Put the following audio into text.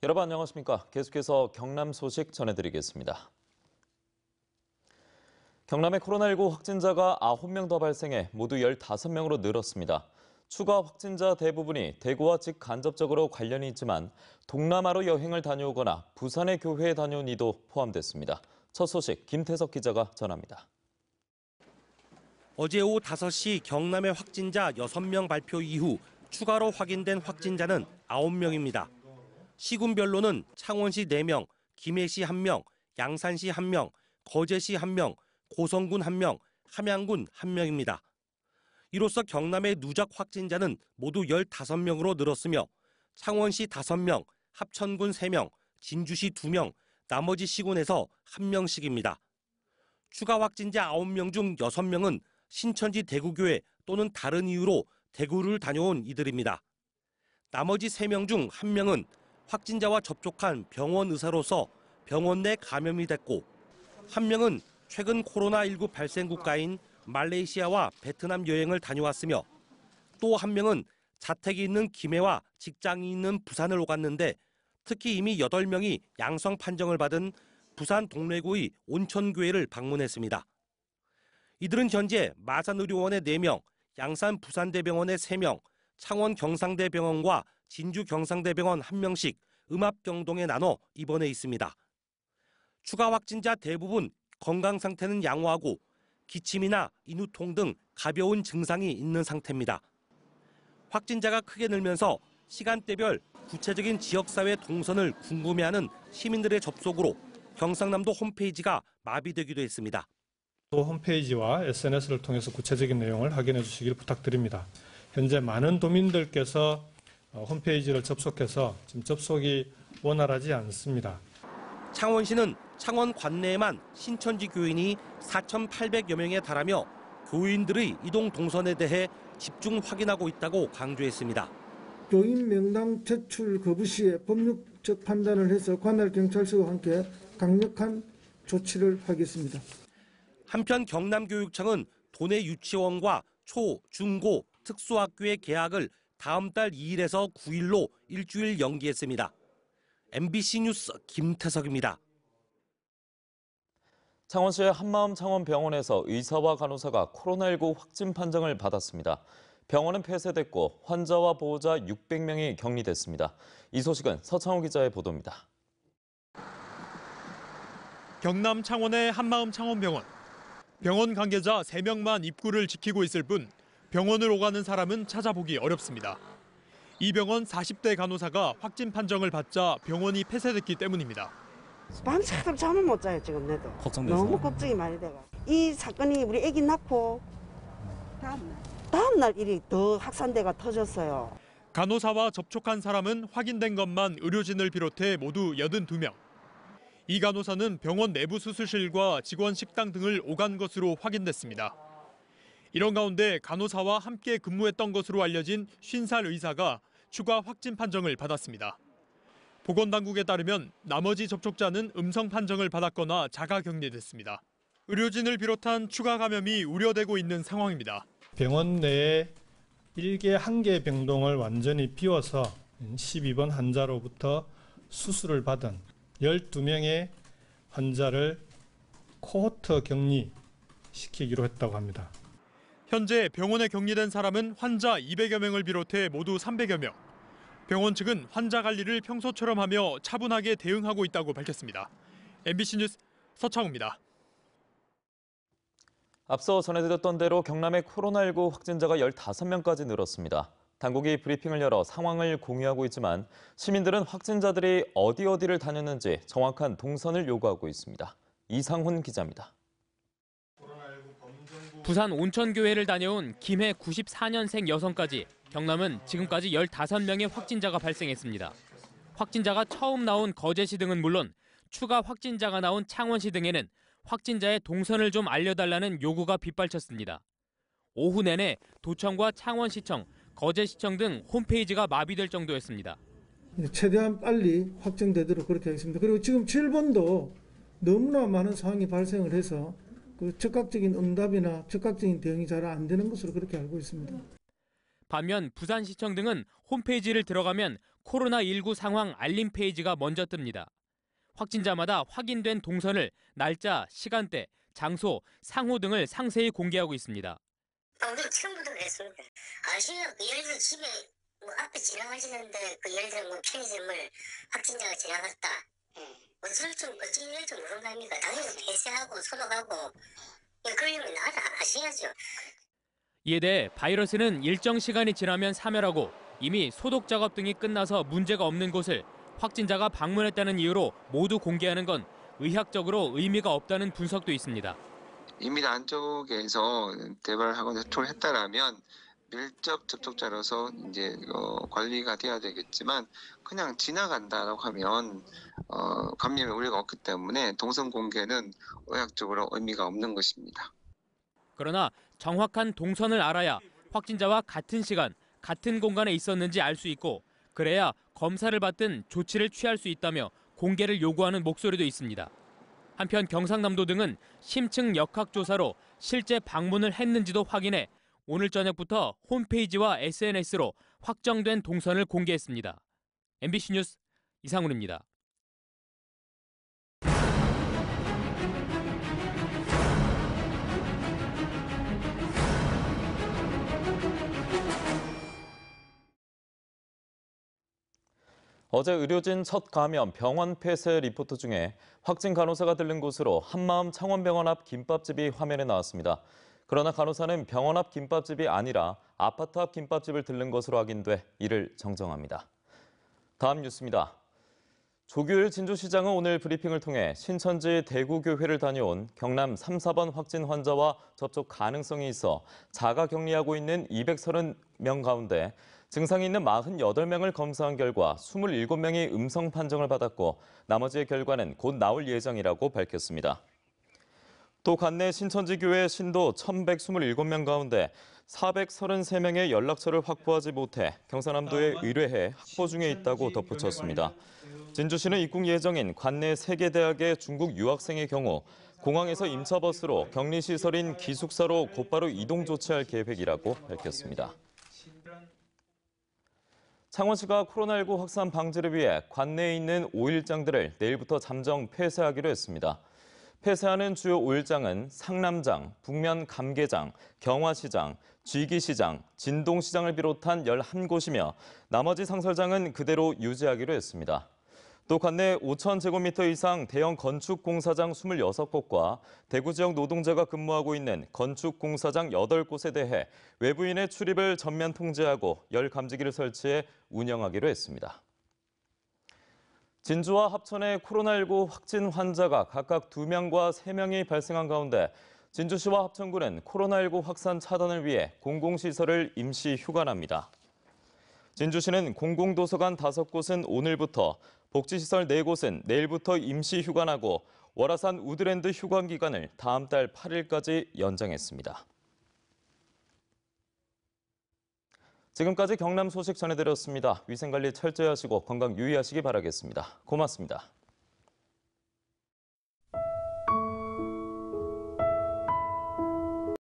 여러분 안녕하십니까? 계속해서 경남 소식 전해드리겠습니다. 경남의 코로나19 확진자가 9명 더 발생해 모두 15명으로 늘었습니다. 추가 확진자 대부분이 대구와 직간접적으로 관련이 있지만 동남아로 여행을 다녀오거나 부산의 교회에 다녀온 이도 포함됐습니다. 첫 소식 김태석 기자가 전합니다. 어제 오후 5시 경남의 확진자 6명 발표 이후 추가로 확인된 확진자는 9명입니다. 시군별로는 창원시 4명, 김해시 1명, 양산시 1명, 거제시 1명, 고성군 1명, 함양군 1명입니다. 이로써 경남의 누적 확진자는 모두 15명으로 늘었으며 창원시 5명, 합천군 3명, 진주시 2명, 나머지 시군에서 1명씩입니다. 추가 확진자 9명 중 6명은 신천지 대구교회 또는 다른 이유로 대구를 다녀온 이들입니다. 나머지 3명 중 1명은 확진자와 접촉한 병원 의사로서 병원 내 감염이 됐고 1명은 최근 코로나19 발생 국가인 말레이시아와 베트남 여행을 다녀왔으며 또 1명은 자택이 있는 김해와 직장이 있는 부산을 오갔는데 특히 이미 8명이 양성 판정을 받은 부산 동래구의 온천교회를 방문했습니다. 이들은 현재 마산의료원에 4명, 양산 부산대병원에 3명, 창원 경상대병원과 진주 경상대병원 1명씩 음압병동에 나눠 입원해 있습니다. 추가 확진자 대부분 건강 상태는 양호하고 기침이나 인후통 등 가벼운 증상이 있는 상태입니다. 확진자가 크게 늘면서 시간대별 구체적인 지역사회 동선을 궁금해하는 시민들의 접속으로 경상남도 홈페이지가 마비되기도 했습니다. 또 홈페이지와 SNS를 통해서 구체적인 내용을 확인해 주시길 부탁드립니다. 현재 많은 도민들께서 홈페이지를 접속해서 지금 접속이 원활하지 않습니다. 창원시는 창원 관내에만 신천지 교인이 4,800여 명에 달하며 교인들의 이동 동선에 대해 집중 확인하고 있다고 강조했습니다. 교인 명단 제출 거부 시에 법률적 판단을 해서 관할 경찰서와 함께 강력한 조치를 하겠습니다. 한편 경남교육청은 도내 유치원과 초, 중, 고 특수학교의 개학을 다음 달 2일에서 9일로 일주일 연기했습니다. MBC 뉴스 김태석입니다. 창원시의 한마음 창원병원에서 의사와 간호사가 코로나19 확진 판정을 받았습니다. 병원은 폐쇄됐고 환자와 보호자 600명이 격리됐습니다. 이 소식은 서창호 기자의 보도입니다. 경남 창원의 한마음 창원병원. 병원 관계자 3명만 입구를 지키고 있을 뿐 병원을 오가는 사람은 찾아보기 어렵습니다. 이 병원 40대 간호사가 확진 판정을 받자 병원이 폐쇄됐기 때문입니다. 밤새도록 잠을 못 자요 지금 내도. 걱정돼서. 너무 걱정이 많이 돼가. 이 사건이 우리 애기 낳고 다음 날 일이 더 확산돼가 터졌어요. 간호사와 접촉한 사람은 확인된 것만 의료진을 비롯해 모두 82명. 이 간호사는 병원 내부 수술실과 직원 식당 등을 오간 것으로 확인됐습니다. 이런 가운데 간호사와 함께 근무했던 것으로 알려진 50살 의사가 추가 확진 판정을 받았습니다. 보건당국에 따르면 나머지 접촉자는 음성 판정을 받았거나 자가 격리됐습니다. 의료진을 비롯한 추가 감염이 우려되고 있는 상황입니다. 병원 내에 1개, 1개 병동을 완전히 비워서 12번 환자로부터 수술을 받은 12명의 환자를 코호트 격리시키기로 했다고 합니다. 현재 병원에 격리된 사람은 환자 200여 명을 비롯해 모두 300여 명. 병원 측은 환자 관리를 평소처럼 하며 차분하게 대응하고 있다고 밝혔습니다. MBC 뉴스 서창호입니다. 앞서 전해드렸던 대로 경남의 코로나19 확진자가 15명까지 늘었습니다. 당국이 브리핑을 열어 상황을 공유하고 있지만 시민들은 확진자들이 어디를 다녔는지 정확한 동선을 요구하고 있습니다. 이상훈 기자입니다. 부산 온천교회를 다녀온 김해 94년생 여성까지 경남은 지금까지 15명의 확진자가 발생했습니다. 확진자가 처음 나온 거제시 등은 물론 추가 확진자가 나온 창원시 등에는 확진자의 동선을 좀 알려달라는 요구가 빗발쳤습니다. 오후 내내 도청과 창원시청, 거제시청 등 홈페이지가 마비될 정도였습니다. 최대한 빨리 확정되도록 그렇게 하겠습니다. 그리고 지금 7번도 너무나 많은 상황이 발생을 해서 그 즉각적인 응답이나 즉각적인 대응이 잘 안 되는 것으로 그렇게 알고 있습니다. 반면 부산시청 등은 홈페이지를 들어가면 코로나19 상황 알림 페이지가 먼저 뜹니다. 확진자마다 확인된 동선을 날짜, 시간대, 장소, 상호 등을 상세히 공개하고 있습니다. 우리 처음부터 그랬습니다. 아시죠? 예를 들어 집에 앞에 지나가시는데 예를 들어 편의점을 확진자가 지나갔다. 어쩔 줄 모르는 거 아닙니까? 당연히 폐쇄하고 소독하고 그러려면 아셔야죠. 이에 대해 바이러스는 일정 시간이 지나면 사멸하고 이미 소독 작업 등이 끝나서 문제가 없는 곳을 확진자가 방문했다는 이유로 모두 공개하는 건 의학적으로 의미가 없다는 분석도 있습니다. 이미 안쪽에서 대발하고 접촉을 했다라면 밀접 접촉자로서 이제 관리가 돼야 되겠지만 그냥 지나간다라고 하면 감염의 우려가 없기 때문에 동선 공개는 의학적으로 의미가 없는 것입니다. 그러나 정확한 동선을 알아야 확진자와 같은 시간, 같은 공간에 있었는지 알 수 있고 그래야 검사를 받든 조치를 취할 수 있다며 공개를 요구하는 목소리도 있습니다. 한편 경상남도 등은 심층 역학조사로 실제 방문을 했는지도 확인해 오늘 저녁부터 홈페이지와 SNS로 확정된 동선을 공개했습니다. MBC 뉴스 이상훈입니다. 어제 의료진 첫 감염 병원 폐쇄 리포트 중에 확진 간호사가 들른 곳으로 한마음 창원병원 앞 김밥집이 화면에 나왔습니다. 그러나 간호사는 병원 앞 김밥집이 아니라 아파트 앞 김밥집을 들른 것으로 확인돼 이를 정정합니다. 다음 뉴스입니다. 조규일 진주시장은 오늘 브리핑을 통해 신천지 대구교회를 다녀온 경남 3, 4번 확진 환자와 접촉 가능성이 있어 자가 격리하고 있는 230명 가운데 증상이 있는 48명을 검사한 결과 27명이 음성 판정을 받았고 나머지의 결과는 곧 나올 예정이라고 밝혔습니다. 또 관내 신천지교회 신도 1,127명 가운데 433명의 연락처를 확보하지 못해 경상남도에 의뢰해 확보 중에 있다고 덧붙였습니다. 진주시는 입국 예정인 관내 3개 대학의 중국 유학생의 경우 공항에서 임차버스로 격리시설인 기숙사로 곧바로 이동 조치할 계획이라고 밝혔습니다. 창원시가 코로나19 확산 방지를 위해 관내에 있는 5일장들을 내일부터 잠정 폐쇄하기로 했습니다. 폐쇄하는 주요 5일장은 상남장, 북면 감계장, 경화시장, 쥐기시장, 진동시장을 비롯한 11곳이며 나머지 상설장은 그대로 유지하기로 했습니다. 또 관내 5,000제곱미터 이상 대형 건축공사장 26곳과 대구 지역 노동자가 근무하고 있는 건축공사장 8곳에 대해 외부인의 출입을 전면 통제하고 열 감지기를 설치해 운영하기로 했습니다. 진주와 합천의 코로나19 확진 환자가 각각 2명과 3명이 발생한 가운데 진주시와 합천군은 코로나19 확산 차단을 위해 공공시설을 임시 휴관합니다. 진주시는 공공도서관 5곳은 오늘부터, 복지시설 4곳은 내일부터 임시 휴관하고 월화산 우드랜드 휴관 기간을 다음 달 8일까지 연장했습니다. 지금까지 경남 소식 전해드렸습니다. 위생관리 철저히 하시고 건강 유의하시기 바라겠습니다. 고맙습니다.